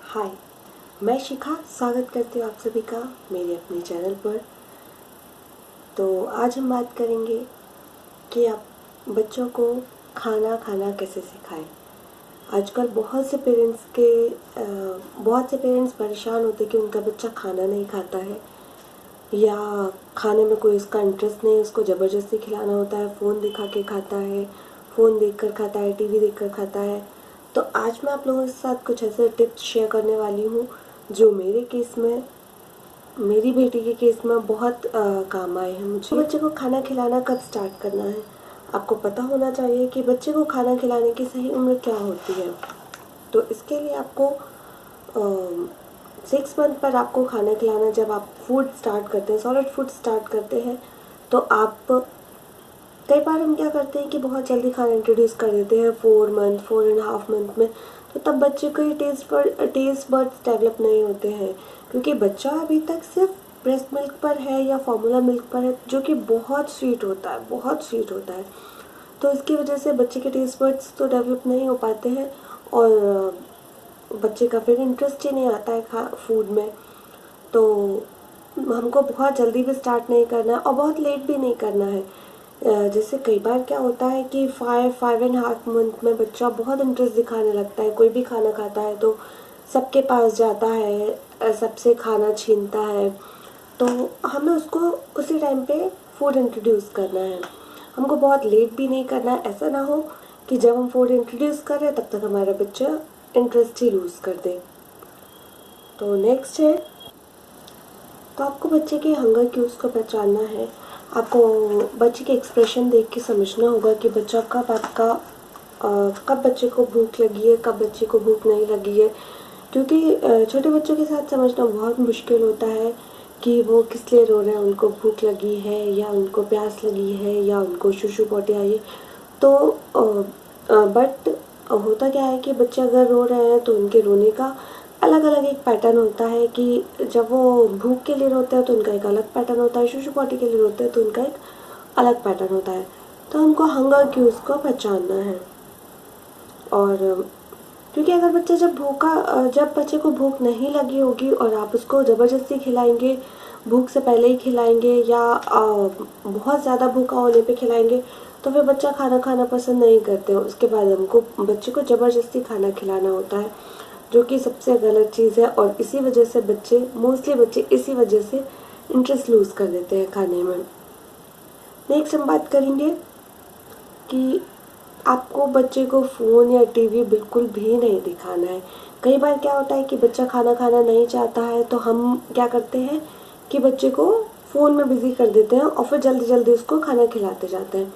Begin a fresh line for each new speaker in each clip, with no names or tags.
हाय, मैं शिखा स्वागत करती हूँ आप सभी का मेरे अपने चैनल पर। तो आज हम बात करेंगे कि आप बच्चों को खाना खाना कैसे सिखाएं। आजकल बहुत से पेरेंट्स परेशान होते हैं कि उनका बच्चा खाना नहीं खाता है या खाने में कोई उसका इंटरेस्ट नहीं है, उसको ज़बरदस्ती खिलाना होता है, फ़ोन दिखा के खाता है, फ़ोन देखकर खाता है, टीवी देखकर खाता है। तो आज मैं आप लोगों के साथ कुछ ऐसे टिप्स शेयर करने वाली हूँ जो मेरी बेटी के केस में बहुत काम आए हैं मुझे। बच्चे को खाना खिलाना कब स्टार्ट करना है, आपको पता होना चाहिए कि बच्चे को खाना खिलाने की सही उम्र क्या होती है। तो इसके लिए आपको 6 मंथ पर आपको खाना खिलाना, जब आप फूड स्टार्ट करते हैं, सॉलिड फूड स्टार्ट करते हैं, तो आप कई बार हम क्या करते हैं कि बहुत जल्दी खाना इंट्रोड्यूस कर देते हैं 4.5 मंथ में। तो तब बच्चे को ये टेस्ट बर्ड्स डेवलप नहीं होते हैं, क्योंकि बच्चा अभी तक सिर्फ ब्रेस्ट मिल्क पर है या फॉर्मूला मिल्क पर है, जो कि बहुत स्वीट होता है। तो इसकी वजह से बच्चे के टेस्ट बर्ड्स तो डेवलप नहीं हो पाते हैं और बच्चे का फिर इंटरेस्ट ही नहीं आता है फूड में। तो हमको बहुत जल्दी भी स्टार्ट नहीं करना है और बहुत लेट भी नहीं करना है। जैसे कई बार क्या होता है कि 5.5 मंथ में बच्चा बहुत इंटरेस्ट दिखाने लगता है, कोई भी खाना खाता है तो सबके पास जाता है, सबसे खाना छीनता है। तो हमें उसको उसी टाइम पे फूड इंट्रोड्यूस करना है, हमको बहुत लेट भी नहीं करना है। ऐसा ना हो कि जब हम फूड इंट्रोड्यूस कर रहे हैं तब तक हमारा बच्चा इंटरेस्ट ही लूज़ कर दे। तो नेक्स्ट है, तो आपको बच्चे के हंगर क्यूज को पहचानना है। आपको बच्चे के एक्सप्रेशन देख के समझना होगा कि बच्चा कब बच्चे को भूख लगी है, कब बच्चे को भूख नहीं लगी है। क्योंकि छोटे बच्चों के साथ समझना बहुत मुश्किल होता है कि वो किस लिए रो रहे हैं, उनको भूख लगी है या उनको प्यास लगी है या उनको शूशू पोटी आई है। तो बट होता क्या है कि बच्चे अगर रो रहे हैं तो उनके रोने का अलग अलग एक पैटर्न होता है। कि जब वो भूख के लिए रोते हैं तो उनका एक अलग पैटर्न होता है, शूशू पोटी के लिए रोते हैं तो उनका एक अलग पैटर्न होता है। तो हमको हंगर क्यूज को पहचानना है। और क्योंकि अगर बच्चा जब बच्चे को भूख नहीं लगी होगी और आप उसको ज़बरदस्ती खिलाएंगे, भूख से पहले ही खिलाएंगे या बहुत ज़्यादा भूखा होने पे खिलाएंगे, तो फिर बच्चा खाना खाना पसंद नहीं करते। उसके बाद हमको बच्चे को ज़बरदस्ती खाना खिलाना होता है, जो कि सबसे गलत चीज़ है। और इसी वजह से मोस्टली बच्चे इसी वजह से इंटरेस्ट लूज़ कर देते हैं खाने में। नेक्स्ट हम बात करेंगे कि आपको बच्चे को फ़ोन या टीवी बिल्कुल भी नहीं दिखाना है। कई बार क्या होता है कि बच्चा खाना खाना नहीं चाहता है, तो हम क्या करते हैं कि बच्चे को फ़ोन में बिज़ी कर देते हैं और फिर जल्दी जल्दी उसको खाना खिलाते जाते हैं।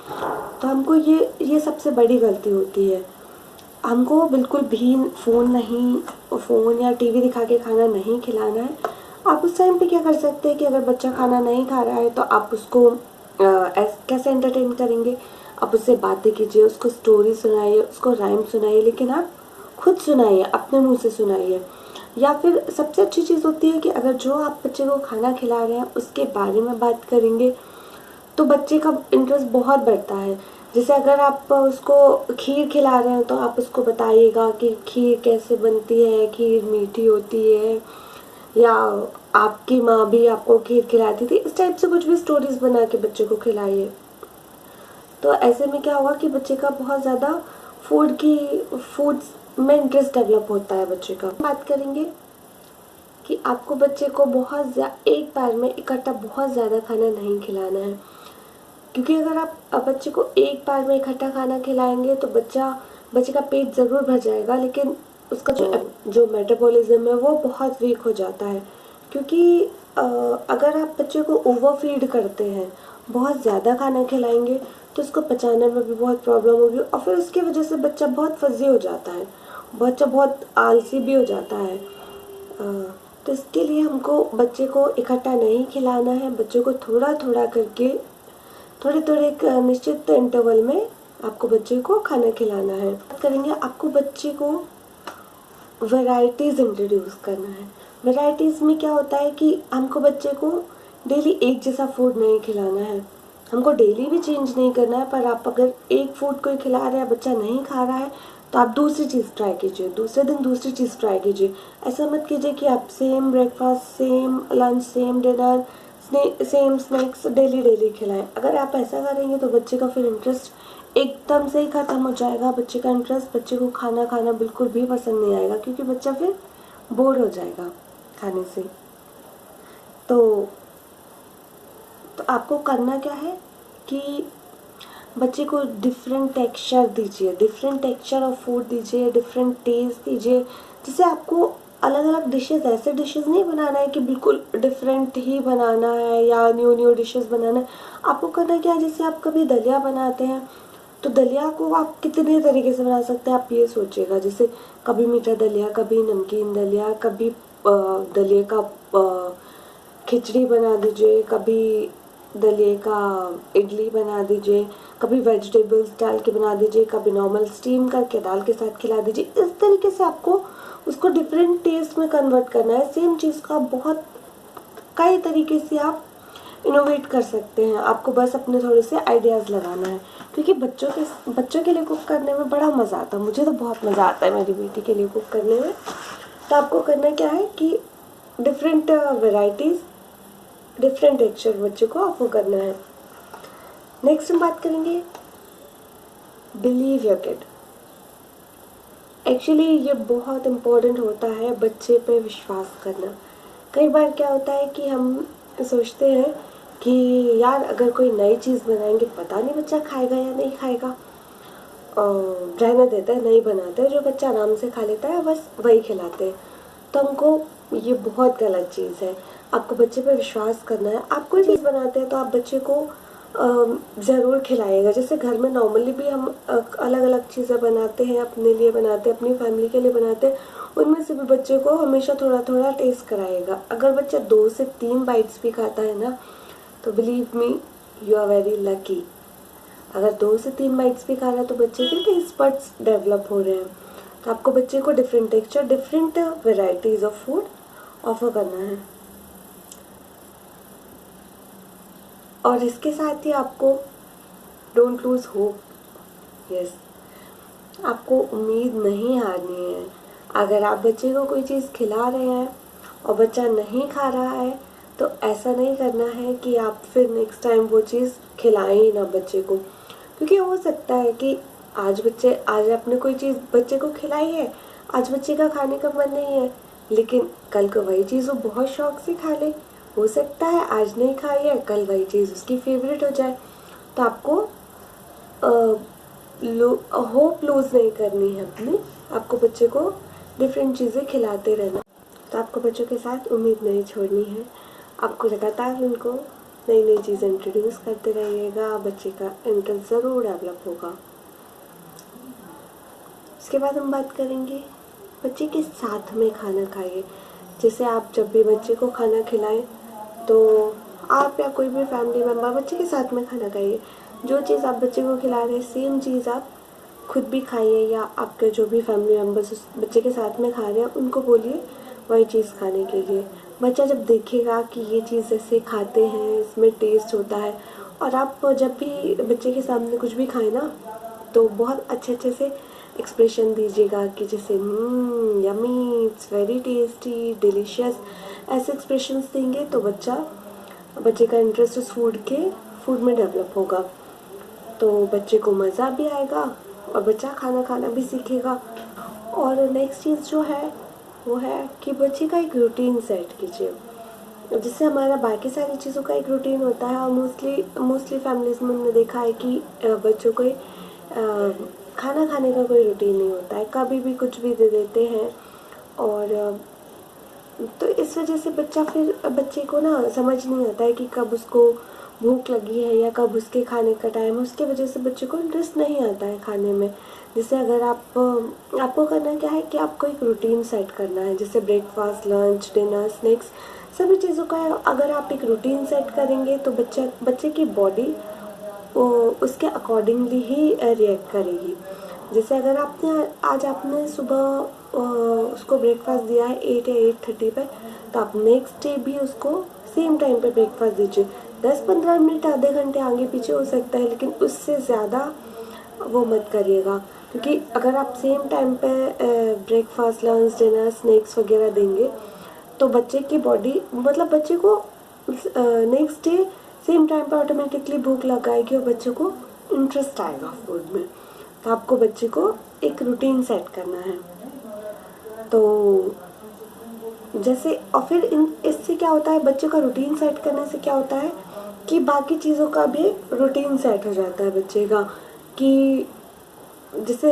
तो हमको ये सबसे बड़ी गलती होती है। हमको बिल्कुल भी फ़ोन या टीवी दिखा के खाना नहीं खिलाना है। आप उस टाइम पे क्या कर सकते हैं कि अगर बच्चा खाना नहीं खा रहा है तो आप उसको कैसे एंटरटेन करेंगे। आप उससे बातें कीजिए, उसको स्टोरी सुनाइए, उसको राइम सुनाइए, लेकिन आप खुद सुनाइए, अपने मुंह से सुनाइए। या फिर सबसे अच्छी चीज़ होती है कि अगर जो आप बच्चे को खाना खिला रहे हैं उसके बारे में बात करेंगे तो बच्चे का इंटरेस्ट बहुत बढ़ता है। जैसे अगर आप उसको खीर खिला रहे हैं तो आप उसको बताइएगा कि खीर कैसे बनती है, खीर मीठी होती है या आपकी माँ भी आपको खीर खिलाती थी। इस टाइप से कुछ भी स्टोरीज बना के बच्चे को खिलाइए। तो ऐसे में क्या होगा कि बच्चे का बहुत ज़्यादा फूड में इंटरेस्ट डेवलप होता है बच्चे का। बात करेंगे कि आपको बच्चे को एक बार में इकट्ठा बहुत ज़्यादा खाना नहीं खिलाना है। क्योंकि अगर आप बच्चे को एक बार में इकट्ठा खाना खिलाएंगे तो बच्चे का पेट ज़रूर भर जाएगा, लेकिन उसका जो मेटाबॉलिज्म है वो बहुत वीक हो जाता है। क्योंकि अगर आप बच्चे को ओवर फीड करते हैं, बहुत ज़्यादा खाना खिलाएंगे, तो उसको पचाने में भी बहुत प्रॉब्लम होगी और फिर उसकी वजह से बच्चा बहुत फजी हो जाता है, बच्चा बहुत आलसी भी हो जाता है। तो इसके लिए हमको बच्चे को इकट्ठा नहीं खिलाना है, बच्चे को थोड़ा थोड़ा करके थोड़े एक निश्चित इंटरवल में आपको बच्चे को खाना खिलाना है। बात करेंगे, आपको बच्चे को वैरायटीज़ इंट्रोड्यूस करना है। वैरायटीज़ में क्या होता है कि हमको बच्चे को डेली एक जैसा फूड नहीं खिलाना है, हमको डेली भी चेंज नहीं करना है। पर आप अगर एक फूड कोई खिला रहे हैं, बच्चा नहीं खा रहा है, तो आप दूसरी चीज़ ट्राई कीजिए, दूसरे दिन दूसरी चीज़ ट्राई कीजिए। ऐसा मत कीजिए कि आप same breakfast, same lunch, same dinner, same snacks daily daily खिलाएं। अगर आप ऐसा करेंगे तो बच्चे का फिर इंटरेस्ट एकदम से ही ख़त्म हो जाएगा। बच्चे का इंटरेस्ट, बच्चे को खाना खाना बिल्कुल भी पसंद नहीं आएगा, क्योंकि बच्चा फिर बोर हो जाएगा खाने से। तो आपको करना क्या है कि बच्चे को डिफरेंट टेक्सचर दीजिए, डिफरेंट टेक्सचर ऑफ फूड दीजिए, डिफरेंट टेस्ट दीजिए। जैसे आपको अलग अलग डिशेस, ऐसे डिशेस नहीं बनाना है कि बिल्कुल डिफरेंट ही बनाना है या न्यू न्यू डिशेस बनाना है। आपको करना क्या है, जैसे आप कभी दलिया बनाते हैं तो दलिया को आप कितने तरीके से बना सकते हैं, आप ये सोचिएगा। जैसे कभी मीठा दलिया, कभी नमकीन दलिया, कभी दलिया का खिचड़ी बना दीजिए, कभी दलिया का इडली बना दीजिए, कभी वेजिटेबल्स डाल के बना दीजिए, कभी नॉर्मल स्टीम करके दाल के साथ खिला दीजिए। इस तरीके से आपको उसको डिफरेंट टेस्ट में कन्वर्ट करना है। सेम चीज़ का बहुत कई तरीके से आप इनोवेट कर सकते हैं। आपको बस अपने थोड़े से आइडियाज़ लगाना है, क्योंकि बच्चों के लिए कुक करने में बड़ा मज़ा आता है। मुझे तो बहुत मज़ा आता है मेरी बेटी के लिए कुक करने में। तो आपको करना क्या है कि डिफरेंट वेराइटीज़, डिफरेंट टेक्सचर बच्चे को आपको करना है। नेक्स्ट हम बात करेंगे बिलीव योर किड। एक्चुअली ये बहुत इम्पोर्टेंट होता है, बच्चे पे विश्वास करना। कई बार क्या होता है कि हम सोचते हैं कि यार अगर कोई नई चीज़ बनाएंगे, पता नहीं बच्चा खाएगा या नहीं खाएगा, रहने देते हैं, नहीं बनाते, जो बच्चा आराम से खा लेता है बस वही खिलाते हैं। तो हमको ये बहुत गलत चीज़ है। आपको बच्चे पे विश्वास करना है। आप कोई चीज़ बनाते हैं तो आप बच्चे को ज़रूर खिलाइएगा। जैसे घर में नॉर्मली भी हम अलग अलग चीज़ें बनाते हैं, अपने लिए बनाते हैं, अपनी फैमिली के लिए बनाते हैं, उनमें से भी बच्चे को हमेशा थोड़ा थोड़ा टेस्ट कराइएगा। अगर बच्चा 2 से 3 बाइट्स भी खाता है ना, तो believe me you are very lucky. अगर 2 से 3 बाइट्स भी खा रहा है तो बच्चे के टेस्ट बड्स डेवलप हो रहे हैं। तो आपको बच्चे को different texture, different varieties of food offer करना है। और इसके साथ ही आपको डोंट लूज़ होप। यस, आपको उम्मीद नहीं हारनी है। अगर आप बच्चे को कोई चीज़ खिला रहे हैं और बच्चा नहीं खा रहा है, तो ऐसा नहीं करना है कि आप फिर नेक्स्ट टाइम वो चीज़ खिलाएं ही ना बच्चे को। क्योंकि हो सकता है कि आज आपने कोई चीज़ बच्चे को खिलाई है, आज बच्चे का खाने का मन नहीं है, लेकिन कल को वही चीज़ वो बहुत शौक से खा ले। हो सकता है आज नहीं खाई है, कल वही चीज़ उसकी फेवरेट हो जाए। तो आपको होप लूज़ नहीं करनी है अपनी। आपको बच्चे को डिफरेंट चीज़ें खिलाते रहना। तो आपको बच्चों के साथ उम्मीद नहीं छोड़नी है। आपको लगातार उनको नई नई चीज़ें इंट्रोड्यूस करते रहिएगा। बच्चे का इंटरेस्ट ज़रूर डेवलप होगा। उसके बाद हम बात करेंगे बच्चे के साथ में खाना खाइए। जैसे आप जब भी बच्चे को खाना खिलाएं तो आप या कोई भी फैमिली मेम्बर बच्चे के साथ में खाना खाइए। जो चीज़ आप बच्चे को खिला रहे हैं सेम चीज़ आप खुद भी खाइए, या आपके जो भी फैमिली मेम्बर्स उस बच्चे के साथ में खा रहे हैं उनको बोलिए वही चीज़ खाने के लिए। बच्चा जब देखेगा कि ये चीज़ ऐसे खाते हैं, इसमें टेस्ट होता है, और आप जब भी बच्चे के सामने कुछ भी खाएं ना, तो बहुत अच्छे से एक्सप्रेशन दीजिएगा कि जैसे yummy, it's very tasty, delicious, ऐसे एक्सप्रेशंस देंगे तो बच्चे का इंटरेस्ट उस फूड में डेवलप होगा। तो बच्चे को मज़ा भी आएगा और बच्चा खाना खाना भी सीखेगा। और नेक्स्ट चीज़ जो है वो है कि बच्चे का एक रूटीन सेट कीजिए। जिससे हमारा बाकी सारी चीज़ों का एक रूटीन होता है, और मोस्टली फैमिलीज़ में हमने देखा है कि बच्चों को खाना खाने का कोई रूटीन नहीं होता है, कभी भी कुछ भी दे देते हैं। और तो इस वजह से बच्चे को ना समझ नहीं आता है कि कब उसको भूख लगी है या कब उसके खाने का टाइम है। उसके वजह से बच्चे को इंटरेस्ट नहीं आता है खाने में। जैसे अगर आपको करना क्या है कि आपको एक रूटीन सेट करना है। जैसे ब्रेकफास्ट, लंच, डिनर, स्नैक्स, सभी चीज़ों का अगर आप एक रूटीन सेट करेंगे तो बच्चे की बॉडी उसके अकॉर्डिंगली ही रिएक्ट करेगी। जैसे अगर आपने सुबह उसको ब्रेकफास्ट दिया है 8 या 8:30 पे, तो आप नेक्स्ट डे भी उसको सेम टाइम पे ब्रेकफास्ट दीजिए। 10-15 मिनट, आधे घंटे आगे पीछे हो सकता है, लेकिन उससे ज़्यादा वो मत करिएगा। क्योंकि अगर आप सेम टाइम पे ब्रेकफास्ट, लंच, डिनर, स्नैक्स वगैरह देंगे तो बच्चे की बॉडी, मतलब बच्चे को नेक्स्ट डे सेम टाइम पे ऑटोमेटिकली भूख लगाएगी और बच्चे को इंटरेस्ट आएगा फूड में। तो आपको बच्चे को एक रूटीन सेट करना है। तो जैसे और फिर इससे क्या होता है, बच्चे का रूटीन सेट करने से क्या होता है कि बाकी चीज़ों का भी रूटीन सेट हो जाता है बच्चे का। कि जैसे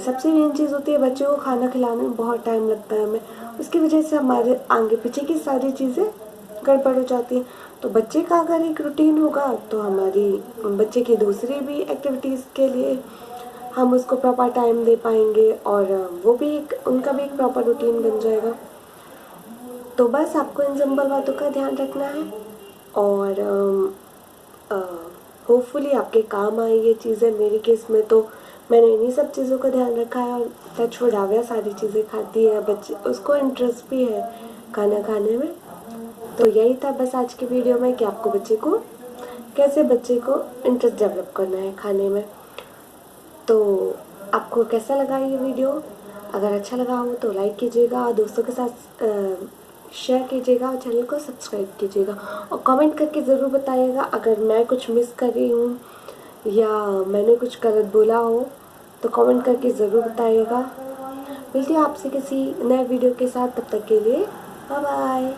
सबसे मेन चीज़ होती है, बच्चे को खाना खिलाने में बहुत टाइम लगता है हमें, उसकी वजह से हमारे आगे पीछे की सारी चीज़ें गड़बड़ हो जाती हैं। तो बच्चे का अगर एक रूटीन होगा तो हमारी बच्चे की दूसरी भी एक्टिविटीज़ के लिए हम उसको प्रॉपर टाइम दे पाएंगे और वो भी एक, उनका भी एक प्रॉपर रूटीन बन जाएगा। तो बस आपको इन सिंपल बातों का ध्यान रखना है और होपफुली आपके काम आए ये चीज़ें। मेरे केस में तो मैंने इन्हीं सब चीज़ों का ध्यान रखा है और टच वुड आव्या सारी चीज़ें खाती है, बच्चे उसको इंटरेस्ट भी है खाना खाने में। तो यही था बस आज की वीडियो में कि आपको कैसे बच्चे को इंटरेस्ट डेवलप करना है खाने में। तो आपको कैसा लगा ये वीडियो? अगर अच्छा लगा हो तो लाइक कीजिएगा, दोस्तों के साथ शेयर कीजिएगा और चैनल को सब्सक्राइब कीजिएगा और कमेंट करके ज़रूर बताइएगा अगर मैं कुछ मिस कर रही हूँ या मैंने कुछ गलत बोला हो तो कमेंट करके ज़रूर बताइएगा। मिलती हूँ आपसे किसी नए वीडियो के साथ, तब तक के लिए बाय बाय।